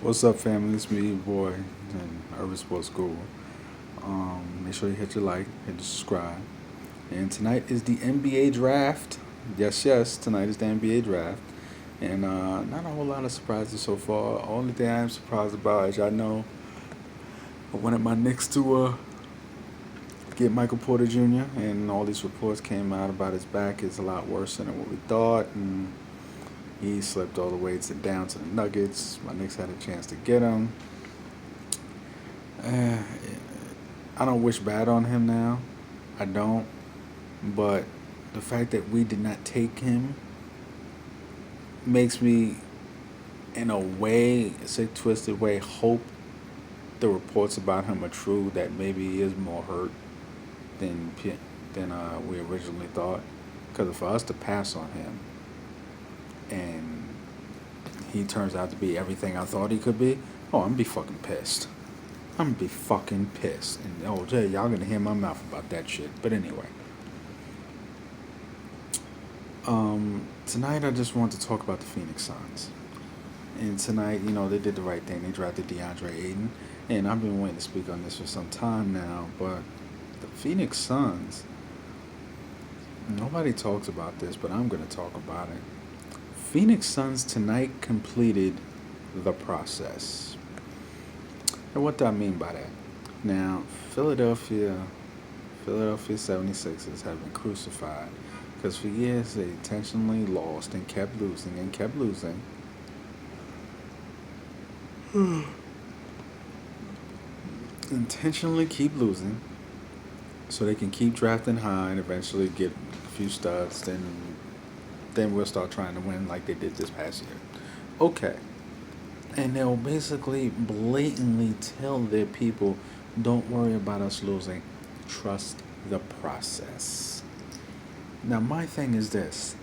What's up, family? It's me, your boy, in Urban Sports School. Make sure you hit your like, hit the subscribe. And tonight is the NBA draft. Yes, yes, tonight is the NBA draft. And not a whole lot of surprises so far. Only thing I'm surprised about, as y'all know, I wanted my Knicks to get Michael Porter Jr. And all these reports came out about his back is a lot worse than what we thought. And he slipped all the way down to the Nuggets. My Knicks had a chance to get him. Uh, I don't wish bad on him now. I don't. But the fact that we did not take him makes me, in a way, a sick, twisted way, hope the reports about him are true. That maybe he is more hurt than we originally thought. Because for us to pass on him, and he turns out to be everything I thought he could be, oh, I'm gonna be fucking pissed. I'm gonna be fucking pissed. And oh, Jay, y'all gonna hear my mouth about that shit. But anyway. Tonight I just want to talk about the Phoenix Suns. And tonight, they did the right thing. They drafted DeAndre Ayton. And I've been waiting to speak on this for some time now, but the Phoenix Suns, nobody talks about this, but I'm going to talk about it. Phoenix Suns tonight completed the process. And what do I mean by that? Now, Philadelphia 76ers have been crucified because for years they intentionally lost and kept losing and kept losing. Intentionally keep losing so they can keep drafting high and eventually get a few studs. Then we'll start trying to win like they did this past year. Okay. And they'll basically blatantly tell their people, don't worry about us losing. Trust the process. Now, my thing is this.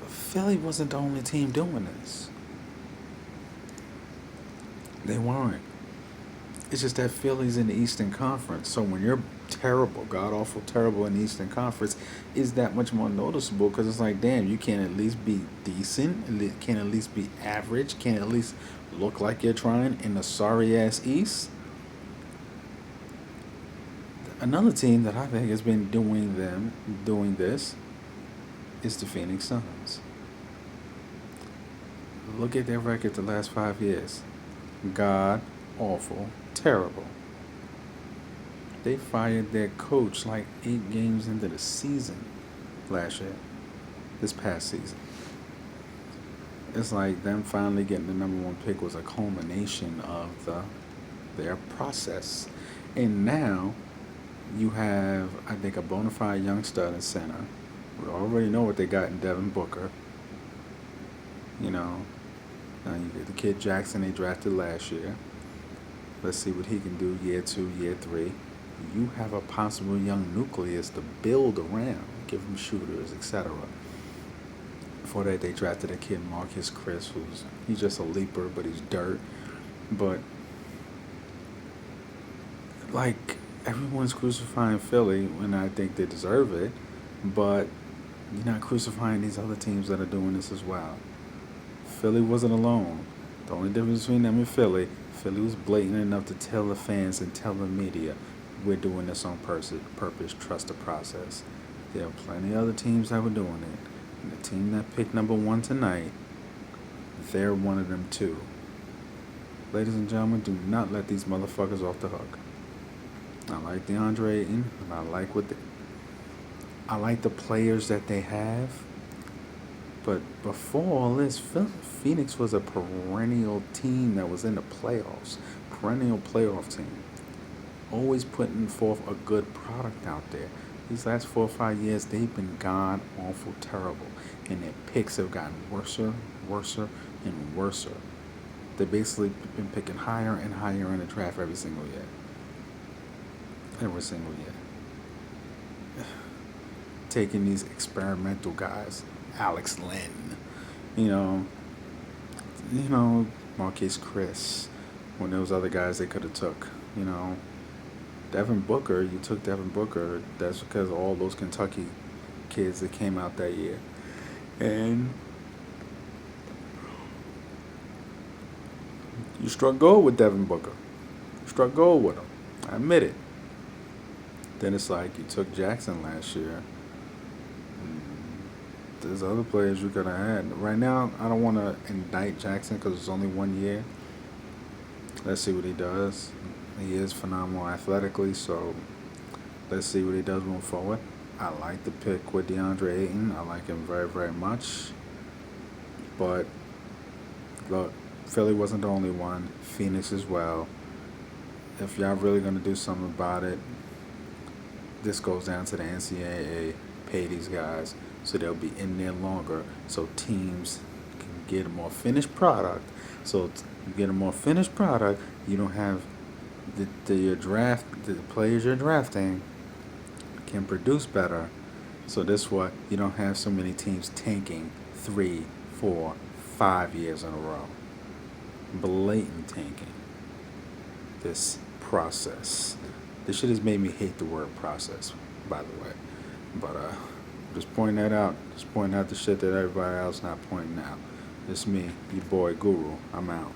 Philly wasn't the only team doing this. They weren't. It's just that Philly's in the Eastern Conference. So when you're terrible, god awful terrible in the Eastern Conference, is that much more noticeable because it's like, damn, you can't at least be decent, can't at least be average, can't at least look like you're trying in the sorry ass East. Another team that I think has been doing this is the Phoenix Suns. Look at their record the last 5 years. God awful terrible. They fired their coach like 8 games into the season last year, this past season. It's like them finally getting the number one pick was a culmination of their process. And now you have, I think, a bona fide young stud in center. We already know what they got in Devin Booker. Now you get the kid Jackson they drafted last year. Let's see what he can do year 2, year 3. You have a possible young nucleus to build around, give them shooters, etc. Before that, they drafted a kid, Marcus Chris, he's just a leaper, but he's dirt. But like everyone's crucifying Philly, and I think they deserve it. But you're not crucifying these other teams that are doing this as well. Philly wasn't alone. The only difference between them and Philly was blatant enough to tell the fans and tell the media, we're doing this on purpose, trust the process. There are plenty of other teams that were doing it. And the team that picked number 1 tonight, they're one of them too. Ladies and gentlemen, do not let these motherfuckers off the hook. I like DeAndre Ayton, and I like the players that they have. But before all this, Phoenix was a perennial team that was in the playoffs. Perennial playoff team. Always putting forth a good product out there. These last 4 or 5 years, they've been god awful terrible. And their picks have gotten worse, and worse. They've basically been picking higher and higher in the draft every single year. Taking these experimental guys. Alex Len, Marquise Chris, when those other guys they could have took, Devin Booker, you took Devin Booker, that's because of all those Kentucky kids that came out that year. And You struck gold with Devin Booker. You struck gold with him. I admit it. Then it's like you took Jackson last year. There's other players you could have had. Right now, I don't want to indict Jackson because it's only 1 year. Let's see what he does. He is phenomenal athletically, so let's see what he does moving forward. I like the pick with DeAndre Ayton. I like him very, very much. But look, Philly wasn't the only one. Phoenix as well. If y'all really gonna do something about it, this goes down to the NCAA. Pay these guys so they'll be in there longer, so teams can get a more finished product. So you get a more finished product, you don't have the players you're drafting can produce better. So this way you don't have so many teams tanking 3, 4, 5 years in a row. Blatant tanking. This process. This shit has made me hate the word process, by the way. But just pointing that out. Just pointing out the shit that everybody else not pointing out. It's me, your boy Guru. I'm out.